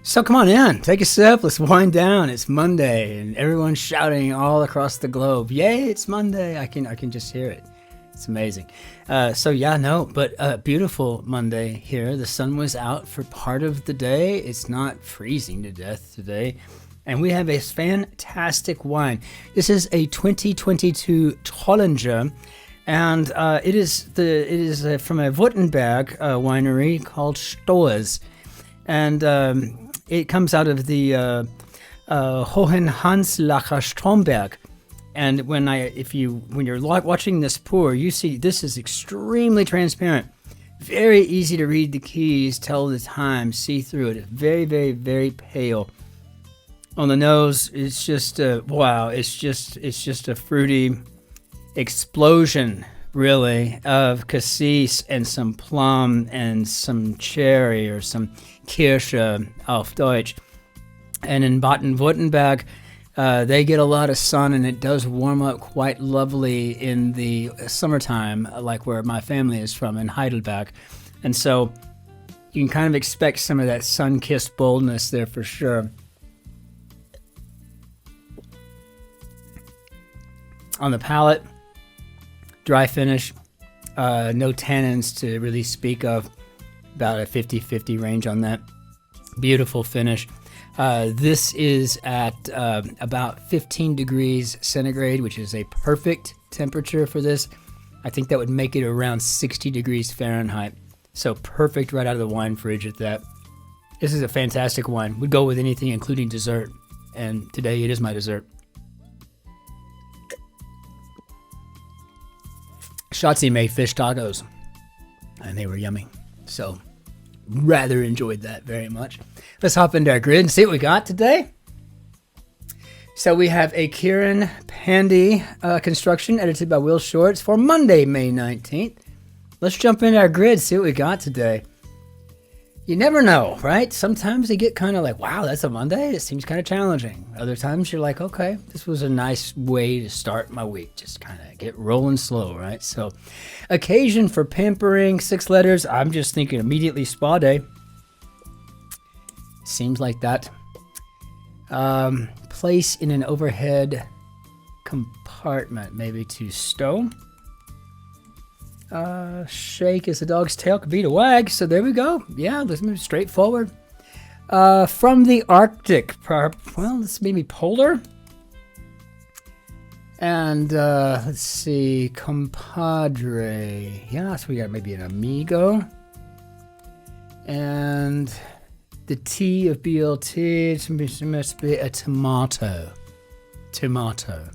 So come on in, take a sip, let's wind down. It's Monday and everyone's shouting all across the globe. Yay, it's Monday. I can just hear it. It's amazing. Beautiful Monday here. The sun was out for part of the day. It's not freezing to death today. And we have a fantastic wine. This is a 2022 Trollinger. And it is from a Württemberg winery called Stoers. And it comes out of the Hohenhanslacher Stromberg. And when you're watching this pour, you see this is extremely transparent. Very easy to read the keys, tell the time, see through it. It's very, very, very pale. On the nose, it's just wow. It's just a fruity explosion, really, of cassis and some plum and some cherry or some Kirsche auf Deutsch. And in Baden-Württemberg, they get a lot of sun, and it does warm up quite lovely in the summertime, like where my family is from, in Heidelberg. And so you can kind of expect some of that sun-kissed boldness there for sure. On the palate, dry finish, no tannins to really speak of, about a 50-50 range on that. Beautiful finish. This is at about 15 degrees centigrade, which is a perfect temperature for this. I think that would make it around 60 degrees Fahrenheit. So perfect right out of the wine fridge at that. This is a fantastic wine. Would go with anything, including dessert. And today it is my dessert. Shotzi made fish tacos, and they were yummy. So, rather enjoyed that very much. Let's hop into our grid and see what we got today. So we have a Kiran Pandey construction edited by Will Shorts for Monday, May 19th. Let's jump into our grid, see what we got today. You never know, right? Sometimes you get kind of like, wow, that's a Monday. It seems kind of challenging. Other times you're like, okay, this was a nice way to start my week. Just kind of get rolling slow, right? So occasion for pampering, 6 letters. I'm just thinking immediately spa day. Seems like that. Place in an overhead compartment, maybe to stow. Shake is a dog's tail, could be to wag. So there we go. Yeah, let's move straight forward. From the Arctic, well, this may be polar. And let's see, compadre. Yeah, so we got maybe an amigo. And the T of BLT, it must be a tomato. Tomato.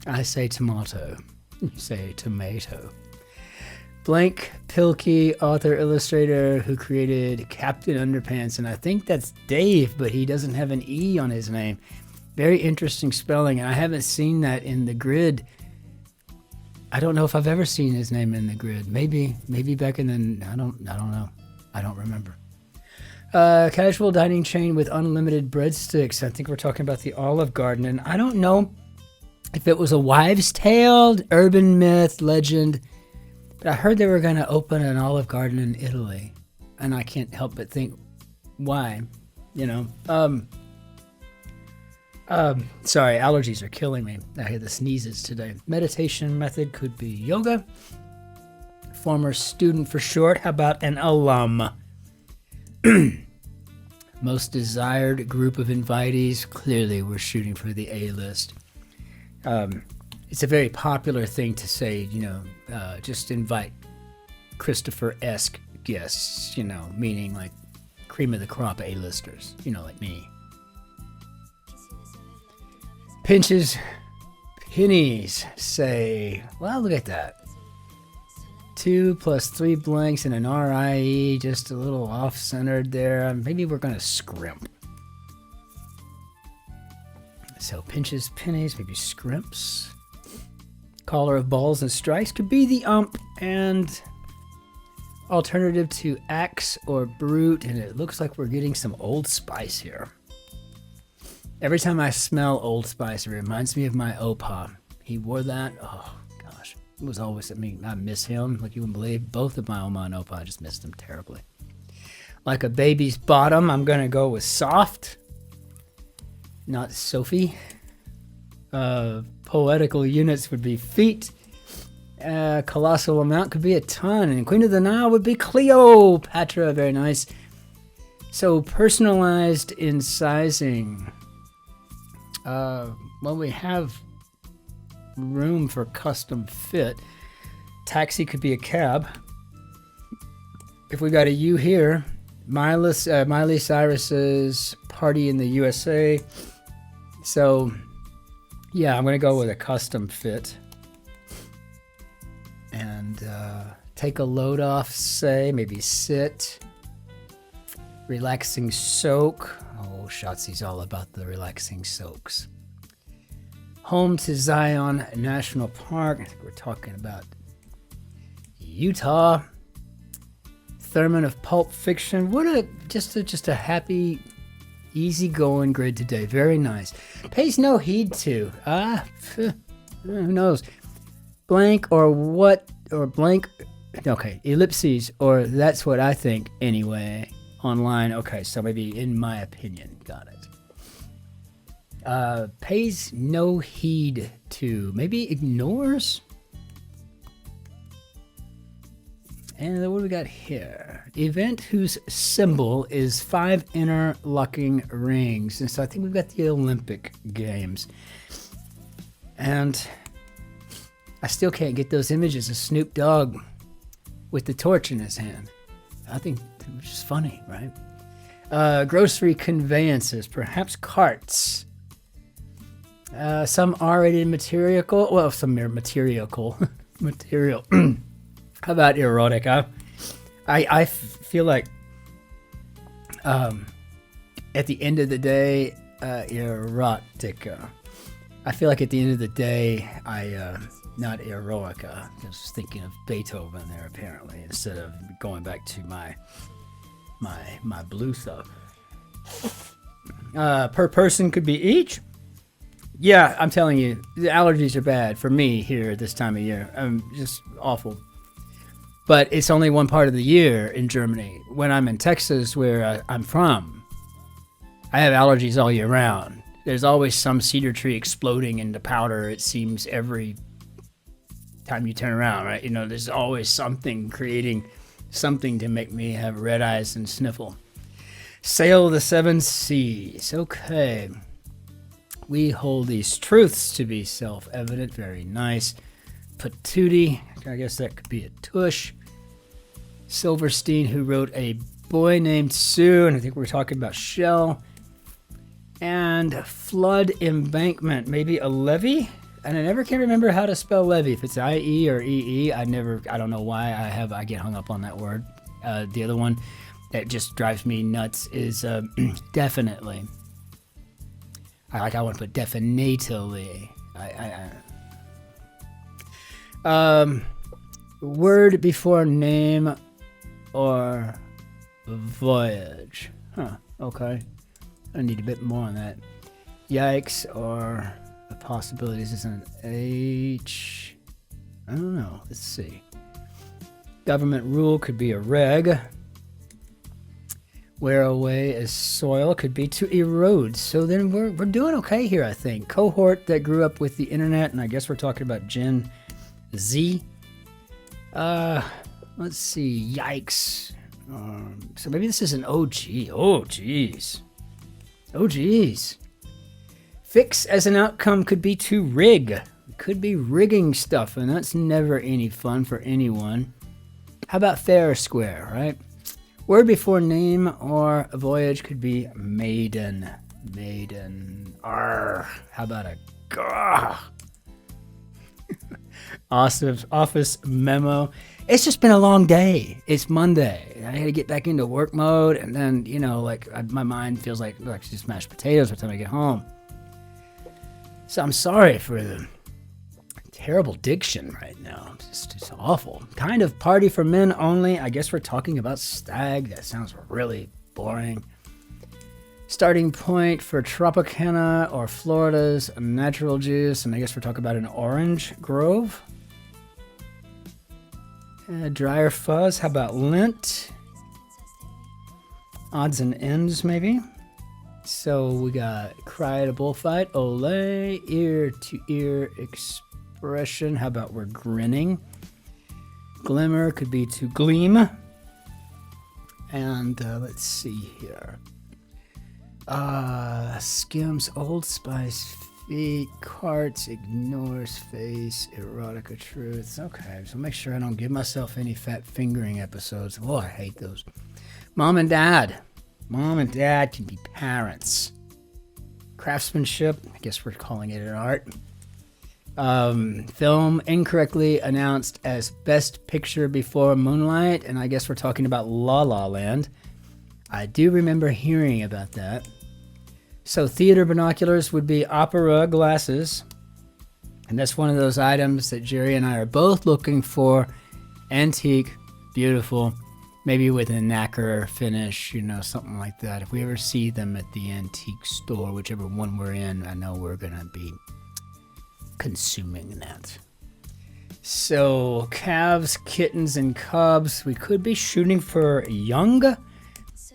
I say tomato. You say tomato. Blank Pilkey, author, illustrator, who created Captain Underpants. And I think that's Dave, but he doesn't have an E on his name. Very interesting spelling. And I haven't seen that in the grid. I don't know if I've ever seen his name in the grid. Maybe back in the, I don't know. I don't remember. Casual dining chain with unlimited breadsticks. I think we're talking about the Olive Garden. And I don't know if it was a wives' tale, urban myth, legend, but I heard they were going to open an Olive Garden in Italy, and I can't help but think, why? You know, sorry, allergies are killing me. I had the sneezes today. Meditation method could be yoga. Former student for short. How about an alum? Most desired group of invitees. Clearly, we're shooting for the A-list. It's a very popular thing to say, you know, just invite Christopher-esque guests, you know, meaning like cream of the crop A-listers, you know, like me. Pinches, pennies say, well, look at that. 2 + 3 blanks and an RIE, just a little off-centered there. Maybe we're going to scrimp. So pinches, pennies, maybe scrimps. Caller of balls and strikes could be the ump, and alternative to axe or brute, and it looks like we're getting some Old Spice here. Every time I smell Old Spice, it reminds me of my opa. He wore that, oh gosh, was always, I mean, I miss him like you wouldn't believe. Both of my Oma and Opa, I just missed them terribly. Like a baby's bottom, I'm going to go with soft, not Sophie. Poetical units would be feet. Colossal amount could be a ton. And Queen of the Nile would be Cleopatra. Very nice. So personalized in sizing. Well, we have room for custom fit. Taxi could be a cab. If we got a U here, Miley Cyrus's Party in the USA. So, yeah, I'm going to go with a custom fit. And take a load off, say, maybe sit. Relaxing soak. Oh, Shotzi's all about the relaxing soaks. Home to Zion National Park. I think we're talking about Utah. Thurman of Pulp Fiction. What a just a happy, easygoing grid today. Very nice. Pays no heed to. Who knows? Blank or what or blank. Okay, ellipses or that's what I think anyway. Online. Okay, so maybe in my opinion. Got it. Pays no heed to. Maybe ignores. And what do we got here? Event whose symbol is 5 interlocking rings. And so I think we've got the Olympic Games. And I still can't get those images of Snoop Dogg with the torch in his hand. I think it was just funny, right? Grocery conveyances, perhaps carts. Some R-rated material. Well, some mere material. How about erotica? I feel like at the end of the day, erotica. I feel like at the end of the day, not eroica. I was thinking of Beethoven there apparently instead of going back to my blue stuff. Per person could be each. Yeah, I'm telling you, the allergies are bad for me here at this time of year. Just awful. But it's only one part of the year in Germany. When I'm in Texas, where I'm from, I have allergies all year round. There's always some cedar tree exploding into powder, it seems, every time you turn around, right? You know, there's always something creating something to make me have red eyes and sniffle. Sail the 7 seas. Okay. We hold these truths to be self-evident. Very nice. Patootie. I guess that could be a tush. Silverstein, who wrote A Boy Named Sue, and I think we're talking about Shell. And flood embankment, maybe a levee? And I never can remember how to spell levee. If it's I-E or E-E, I don't know why I get hung up on that word. The other one that just drives me nuts is definitely. I want to put definitely. Word before name or voyage. Okay. I need a bit more on that. Yikes, or the possibilities is an H. I don't know. Let's see. Government rule could be a reg. Wear away as soil could be to erode. So then we're doing okay here, I think. Cohort that grew up with the internet, and I guess we're talking about Gen Z. Let's see. Yikes. So maybe this is an OG. Oh, geez. Oh, geez. Fix as an outcome could be to rig. It could be rigging stuff, and that's never any fun for anyone. How about fair or square, right? Word before name or a voyage could be maiden. Maiden. Arr. How about a gah? Office memo. It's just been a long day. It's Monday. I had to get back into work mode, and then, you know, my mind feels like just mashed potatoes by the time I get home. So I'm sorry for the terrible diction right now. It's awful. Kind of party for men only. I guess we're talking about stag. That sounds really boring. Starting point for Tropicana or Florida's natural juice. And I guess we're talking about an orange grove. Dryer fuzz. How about lint? Odds and ends, maybe. So we got cry at a bullfight. Olay. Ear to ear expression. How about we're grinning? Glimmer could be to gleam. And let's see here. Skims, Old Spice, feet, carts, ignores face, erotica truths. Okay, so make sure I don't give myself any fat fingering episodes. Oh, I hate those. Mom and dad. Mom and dad can be parents. Craftsmanship, I guess we're calling it an art. Film incorrectly announced as Best Picture before Moonlight, and I guess we're talking about La La Land. I do remember hearing about that. So theater binoculars would be opera glasses, and that's one of those items that Jerry and I are both looking for. Antique, beautiful, maybe with a nacre finish, something like that. If we ever see them at the antique store, whichever one we're in, I know we're gonna be consuming that. So calves, kittens, and cubs. We could be shooting for young.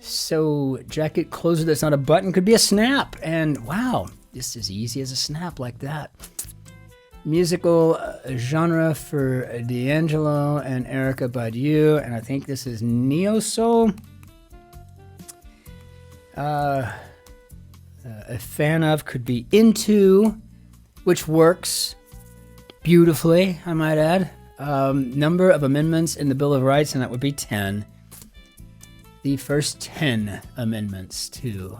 So jacket closer that's not a button could be a snap. And wow, this is easy as a snap like that. Musical genre for D'Angelo and Erykah Badu. And I think this is neo-soul. A fan of could be into, which works beautifully, I might add. Number of amendments in the Bill of Rights, and that would be 10. The first 10 amendments to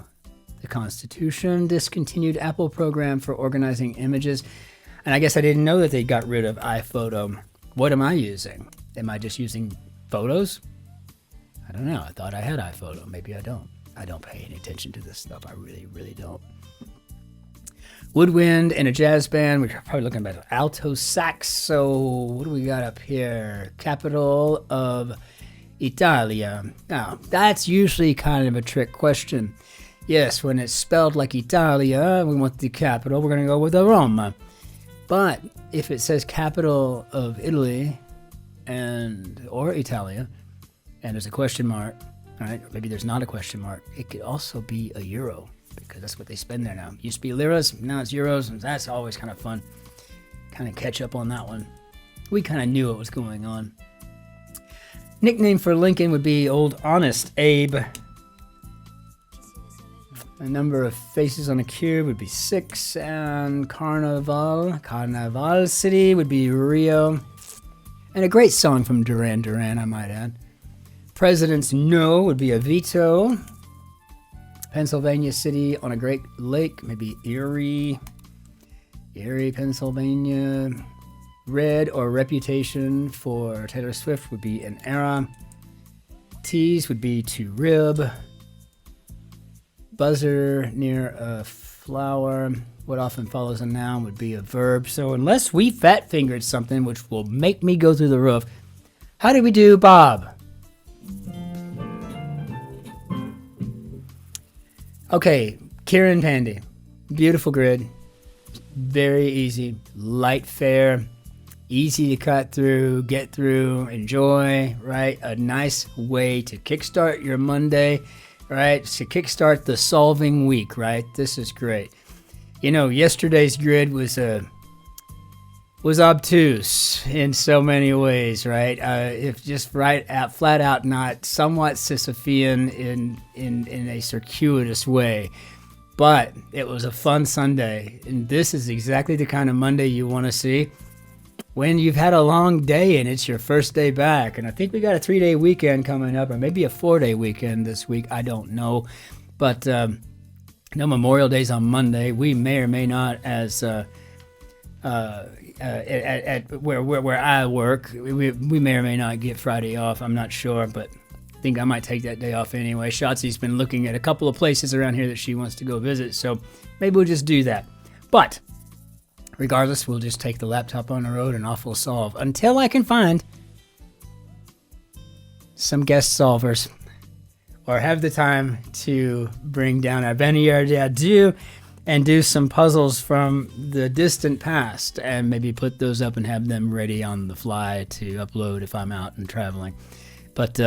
the Constitution. Discontinued Apple program for organizing images. And I guess I didn't know that they got rid of iPhoto. What am I using? Am I just using photos? I don't know. I thought I had iPhoto. Maybe I don't. I don't pay any attention to this stuff. I really, really don't. Woodwind and a jazz band. We're probably looking at alto sax. So what do we got up here? Capital of Italia. Now, that's usually kind of a trick question. Yes, when it's spelled like Italia, we want the capital. We're going to go with Roma. But if it says capital of Italy or Italia, and there's a question mark, all right, or maybe there's not a question mark, it could also be a euro, because that's what they spend there now. Used to be liras, now it's euros, and that's always kind of fun. Kind of catch up on that one. We kind of knew what was going on. Nickname for Lincoln would be Old Honest Abe. The number of faces on a cube would be 6, and Carnival City would be Rio. And a great song from Duran Duran, I might add. President's No would be a veto. Pennsylvania City on a Great Lake, maybe Erie, Pennsylvania. Red or Reputation for Taylor Swift would be an era. Tease would be to rib. Buzzer near a flower. What often follows a noun would be a verb. So unless we fat fingered something which will make me go through the roof, how did we do, Bob? Okay, Kiran Pandey. Beautiful grid. Very easy. Light fare. Easy to cut through, get through, enjoy, right? A nice way to kickstart your Monday, right? To kickstart the solving week, right? This is great. Yesterday's grid was obtuse in so many ways, right? If just flat out not somewhat Sisyphean in a circuitous way. But it was a fun Sunday, and this is exactly the kind of Monday you want to see when you've had a long day and it's your first day back. And I think we got a 3-day weekend coming up, or maybe a 4-day weekend this week. I don't know. But Memorial Day's on Monday. We may or may not, as at where I work, we may or may not get Friday off. I'm not sure, but I think I might take that day off anyway. Shotzi's been looking at a couple of places around here that she wants to go visit, so maybe we'll just do that. But regardless, we'll just take the laptop on the road and off we'll solve until I can find some guest solvers or have the time to bring down our Benny Ardadu and do some puzzles from the distant past and maybe put those up and have them ready on the fly to upload if I'm out and traveling. But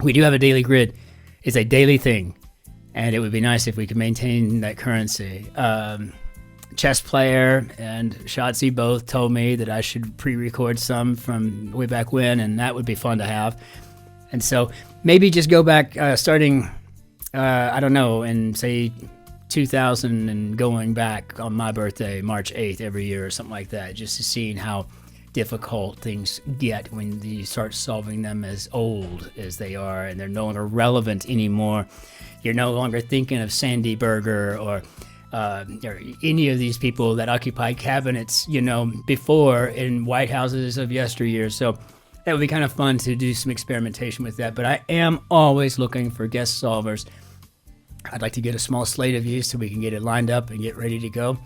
we do have a daily grid. It's a daily thing, and it would be nice if we could maintain that currency. Chess player and Shotzi both told me that I should pre-record some from way back when, and that would be fun to have. And so maybe just go back starting, I don't know, in say 2000 and going back on my birthday, March 8th every year or something like that, just to seeing how difficult things get when you start solving them as old as they are and they're no longer relevant anymore. You're no longer thinking of Sandy Berger or any of these people that occupied cabinets, before in White Houses of yesteryear. So that would be kind of fun to do some experimentation with that. But I am always looking for guest solvers. I'd like to get a small slate of you so we can get it lined up and get ready to go.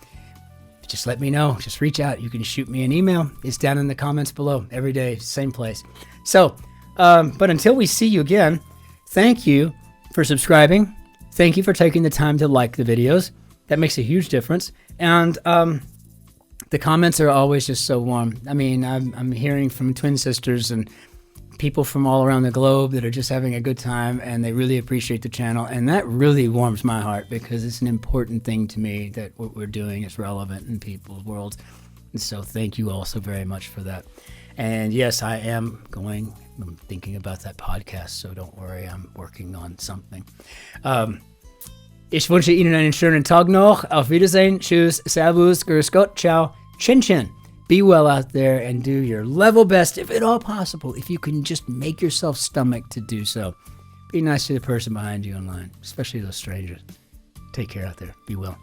Just let me know. Just reach out. You can shoot me an email. It's down in the comments below every day, same place. So, but until we see you again, thank you for subscribing. Thank you for taking the time to like the videos. That makes a huge difference. And the comments are always just so warm. I mean, I'm hearing from twin sisters and people from all around the globe that are just having a good time, and they really appreciate the channel, and that really warms my heart because it's an important thing to me that what we're doing is relevant in people's worlds. And so thank you all so very much for that. And yes, I'm thinking about that podcast, so don't worry, I'm working on something. Ich wünsche Ihnen einen schönen Tag noch. Auf Wiedersehen. Tschüss. Servus. Grüß Gott. Ciao. Cin-Cin. Be well out there and do your level best, if at all possible. If you can just make yourself stomach to do so. Be nice to the person behind you online, especially those strangers. Take care out there. Be well.